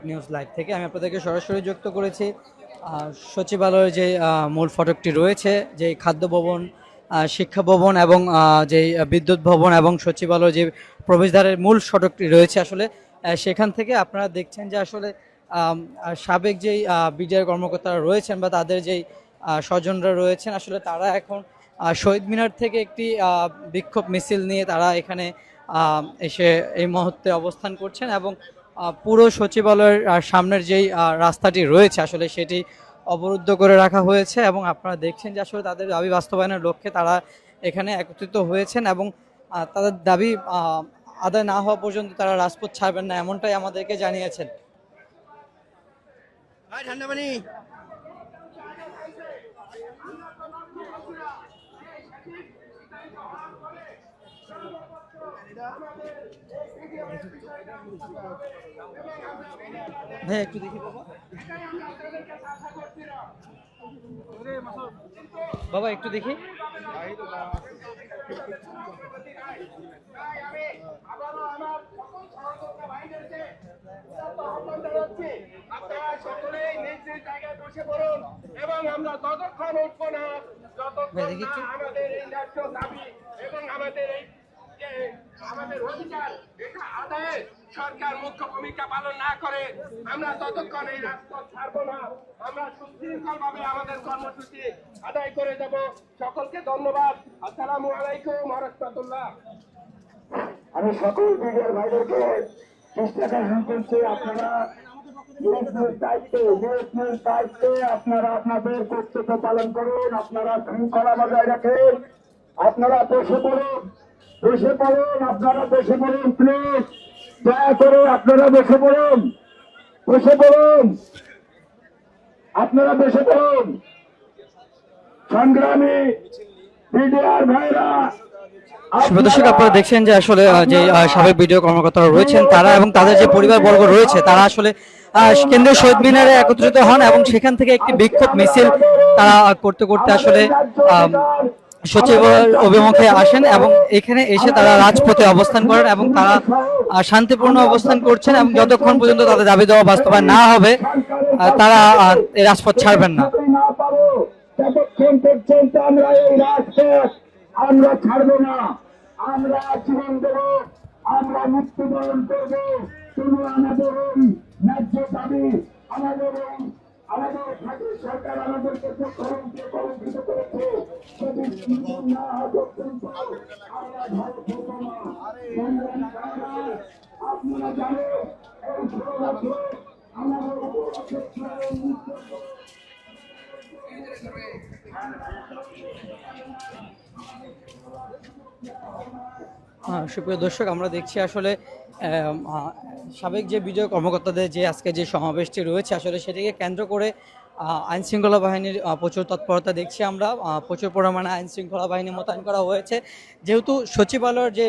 News live থেকে। আমি আপনাদেরকে সরাসরি যুক্ত করেছি সচিবালয়ের যে মূল ফটকটি রয়েছে, যে খাদ্য ভবন, শিক্ষা ভবন এবং যে বিদ্যুৎ ভবন এবং সচিবালয় যে প্রবেশদ্বারের মূল সড়কটি রয়েছে, আসলে সেখান থেকে আপনারা দেখছেন যে আসলে সাবেক যেই বিডিআর কর্মকর্তারা রয়েছেন বা তাদের যেই স্বজনরা রয়েছেন, আসলে তারা এখন শহীদ মিনার থেকে একটি বিক্ষোভ মিছিল নিয়ে তারা এখানে এসে এই মুহূর্তে অবস্থান করছেন এবং পুরো সচিবালয়ের সামনের যেই রাস্তাটি রয়েছে আসলে সেটি অবরুদ্ধ করে রাখা হয়েছে এবং আপনারা দেখছেন যে আসলে তাদের দাবি বাস্তবায়নের লক্ষ্যে তারা এখানে একত্রিত হয়েছেন এবং তাদের দাবি আদায় না হওয়া পর্যন্ত তারা রাজপথ ছাড়বেন না, এমনটাই আমাদেরকে জানিয়েছেন। ভাই একটু দেখি বাবা একটু দেখি। এবং আমরা ততক্ষণ উঠবো না যতক্ষণ আমাদের এই ন্যায্য দাবি এবং আমাদের এই আমাদের অধিকার এটা আদায়ে সরকার মুখ্য ভূমিকা পালন না করে আমরা ততক্ষণ এই রাজপথ ছাড়বো না। আমরা সুশৃঙ্খল ভাবে আমাদের কর্মসূচি আদায় করে যাব। সকলকে ধন্যবাদ। আসসালামু আলাইকুম ওয়া রাহমাতুল্লাহ। আমি সকল মিডিয়ার ভাইদেরকে চেষ্টা করছি আপনারা দায়িত্বে আপনারা আপনাদের কর্তব্য পালন করুন, আপনারা শৃঙ্খলা বজায় রাখেন, আপনারা বসে পড়ুন, আপনারা বসে পড়ুন, প্লিজ দয়া করে আপনারা বসে পড়ুন, আপনারা বসে পড়ুন। সংগ্রামী মিডিয়ার ভাইরা, দর্শক আপনারা দেখছেন যে আসলে যে সাবেক বিডিও কর্মকর্তারা রয়েছেন তারা এবং তাদের যে পরিবারবর্গ রয়েছে তারা আসলে কেন্দ্রীয় শহীদ মিনারে একত্রিত হন এবং সেখান থেকে একটি বিক্ষোভ মিছিল তারা করতে করতে আসলে সচিবালয়ের অভিমুখে আসেন এবং এখানে এসে তারা রাজপথে অবস্থান করেন এবং তারা শান্তিপূর্ণ অবস্থান করছেন এবং যতক্ষণ পর্যন্ত তাদের দাবি দেওয়া বাস্তবায়ন না হবে তারা এই রাজপথ ছাড়বেন না। ততক্ষণ পর্যন্ত আমরা এই রাজপথ আমরা ছাড়বো না, আমরা জীবন দেব, আমরা মৃত্যুবরণ করবো। শুধু আমাদের ন্যায্য দাবি, আমাদের সরকার আমাদেরকে কলঙ্কিত করেছে, যদি না পর্যন্ত আমরা ঘর করবো না। আপনারা জানেন এই 16 বছর আমাদের সুপ্রিয় দর্শক, আমরা দেখছি আসলে সাবেক যে বিজয় কর্মকর্তাদের যে আজকে যে সমাবেশটি রয়েছে আসলে সেটিকে কেন্দ্র করে আইন শৃঙ্খলা বাহিনীর প্রচুর তৎপরতা দেখছি আমরা। প্রচুর পরিমাণে আইন শৃঙ্খলা বাহিনী মোতায়েন করা হয়েছে, যেহেতু সচিবালয়ের যে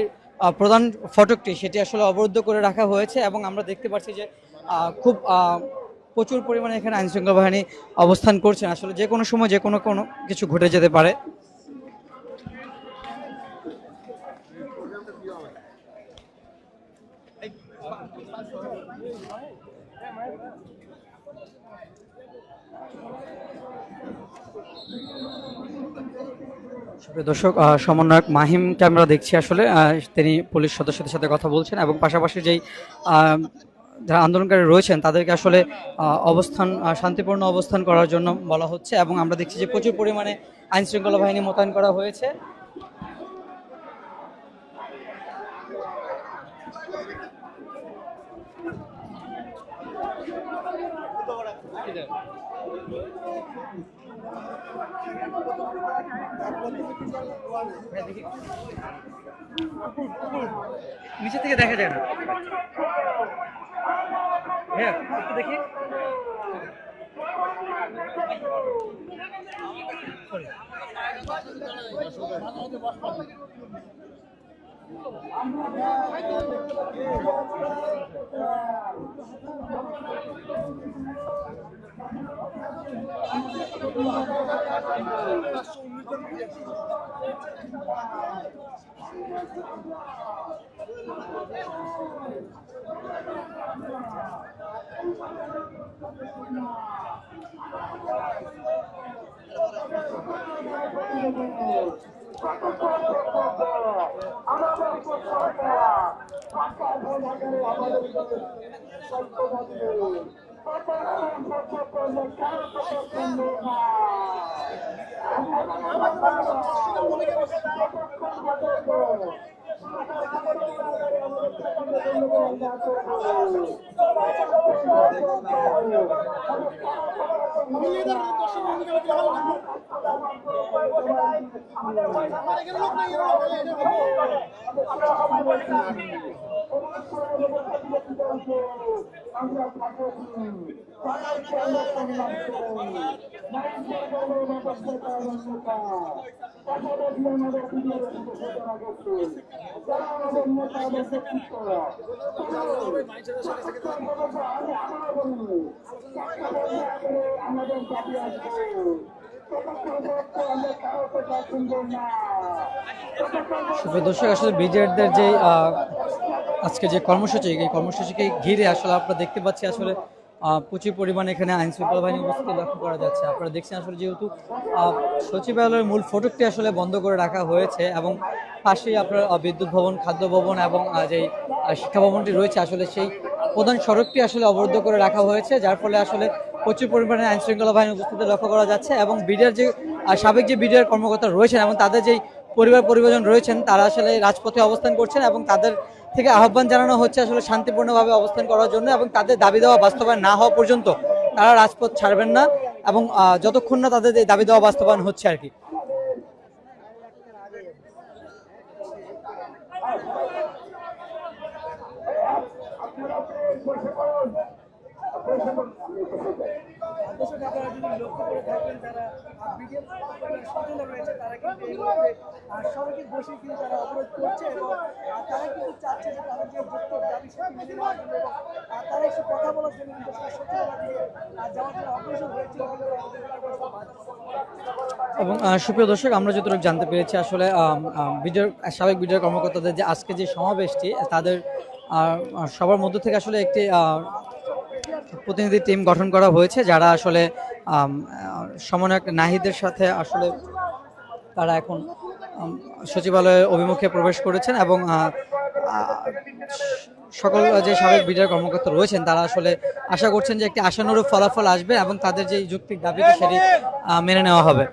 প্রধান ফটকটি সেটি আসলে অবরুদ্ধ করে রাখা হয়েছে এবং আমরা দেখতে পাচ্ছি যে খুব প্রচুর পরিমাণে এখানে আইন শৃঙ্খলা বাহিনী অবস্থান করছেন। আসলে যে কোনো সময় যে কোনো কিছু ঘটে যেতে পারে। দর্শক, সমন্বয়ক মাহিমকে আমরা দেখছি আসলে তিনি পুলিশ সদস্যদের সাথে কথা বলছেন এবং পাশাপাশি যেই যারা আন্দোলনকারী রয়েছেন তাদেরকে আসলে অবস্থান শান্তিপূর্ণ অবস্থান করার জন্য বলা হচ্ছে এবং আমরা দেখছি যে প্রচুর পরিমাণে আইন শৃঙ্খলা বাহিনী মোতায়েন করা হয়েছে। নিচে থেকে দেখা যায় না, হ্যাঁ একটু দেখি। দর্শক আসলে বিজেপিদের যে আজকে যে কর্মসূচি, এই কর্মসূচিকে ঘিরে আসলে আপনারা দেখতে পাচ্ছি আসলে প্রচুর পরিমাণে এখানে আইন শৃঙ্খলা বাহিনী উপস্থিতি লক্ষ্য করা যাচ্ছে। আপনারা দেখছেন আসলে যেহেতু সচিবালয়ের মূল ফটকটি আসলে বন্ধ করে রাখা হয়েছে এবং পাশেই আপনার বিদ্যুৎ ভবন, খাদ্য ভবন এবং যে শিক্ষা ভবনটি রয়েছে আসলে সেই প্রধান সড়কটি আসলে অবরুদ্ধ করে রাখা হয়েছে, যার ফলে আসলে প্রচুর পরিমাণে আইন শৃঙ্খলা বাহিনীর উপস্থিতি লক্ষ্য করা যাচ্ছে এবং বিডিআর যে সাবেক যে বিডিআর কর্মকর্তা রয়েছেন এবং তাদের যেই পরিবারজন রয়েছেন তারা আসলে রাজপথে অবস্থান করছেন এবং তাদের থেকে আহ্বান জানানো হচ্ছে আসলে শান্তিপূর্ণভাবে অবস্থান করার জন্য এবং তাদের দাবি দেওয়া বাস্তবায়ন না হওয়া পর্যন্ত তারা রাজপথ ছাড়বেন না এবং যতক্ষণ না তাদের এই দাবি দেওয়া বাস্তবায়ন হচ্ছে আর কি। সড়কে বসে কিন্তু তারা অবরোধ করছে এবং তারা কিন্তু চাচ্ছে যে তাদের যে যুক্ত দাবি সেটি মেনে নেওয়ার জন্য এবং তারা এসে কথা বলার জন্য কিন্তু সচিবালয় দিয়ে যাওয়ার জন্য অগ্রসর হয়েছিল। এবং সুপ্রিয় দর্শক, আমরা যতটুকু জানতে পেরেছি আসলে সাবেক বিডিআর কর্মকর্তাদের যে আজকে যে সমাবেশটি তাদের সবার মধ্য থেকে আসলে একটি প্রতিনিধি টিম গঠন করা হয়েছে, যারা আসলে সমন্বয়ক নাহিদের সাথে আসলে তারা এখন সচিবালয়ের অভিমুখে প্রবেশ করেছেন এবং সকল যে সাবেক বিডিআর কর্মকর্তা রয়েছেন তারা আসলে আশা করছেন যে একটি আশানুরূপ ফলাফল আসবে এবং তাদের যে যৌক্তিক দাবিটি সেটি মেনে নেওয়া হবে।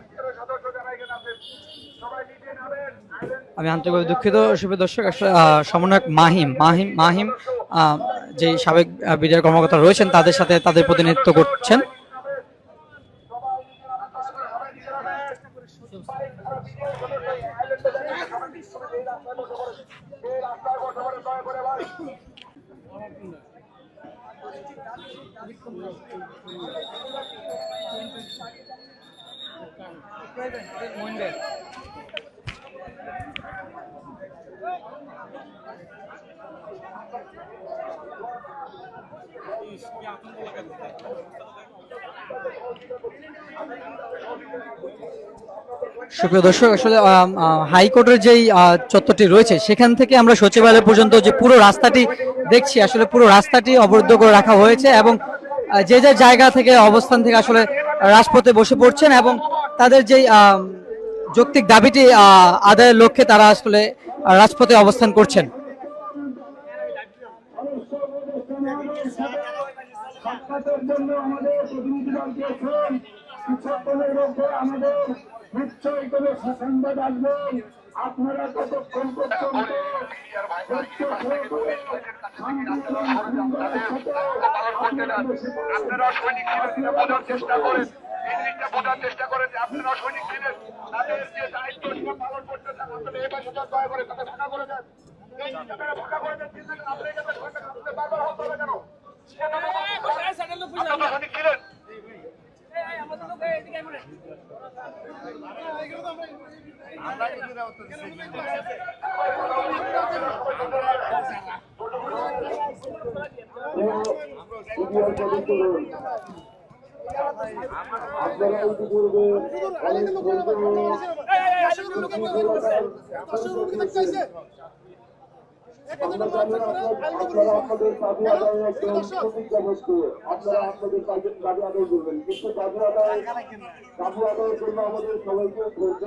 আমি আন্তরিকভাবে দুঃখিত সুপ্রিয় দর্শক, আসলে সমন্বয়ক মাহিম যে সাবেক বিডিআর কর্মকর্তা রয়েছেন তাদের সাথে তাদের প্রতিনিধিত্ব করছেন। সুপ্রিয় দর্শক, আসলে হাইকোর্টের যেই চত্বরটি রয়েছে সেখান থেকে আমরা সচিবালয় পর্যন্ত যে পুরো রাস্তাটি দেখছি আসলে পুরো রাস্তাটি অবরুদ্ধ করে রাখা হয়েছে এবং যে যে জায়গা থেকে অবস্থান থেকে আসলে রাজপথে বসে পড়ছেন এবং তাদের যেই যৌক্তিক দাবিটি আদায়ের লক্ষ্যে তারা আসলে রাজপথে অবস্থান করছেন। নিশ্চয়ই কোনো সুসংবাদ আসবে। আপনারা ততক্ষণ পর্যন্ত আপনারা সৈনিক ছিলেন বোঝার চেষ্টা করেন, এই জিনিসটা বোঝার চেষ্টা করেন যে আপনারা সৈনিক ছিলেন, তাদের যে দায়িত্ব সেটা পালন করতে চান। আপনারা এই পাশে দয়া করে তাদের ফাঁকা করে দেন, এই আপনারা ফাঁকা করে দেন। চিন্তা করেন আপনারা এখানে বারবার হতে হবে কেন? আপনারা সৈনিক ছিলেন। আমরা জানি আপনারা আপনাদের দাবি আদায়ের একজন প্রতিজ্ঞা বস্তু, আপনারা আপনাদের দাবি আদায় করবেন, কিন্তু দাবি আদায়ের জন্য আমাদের সবাইকে ধৈর্য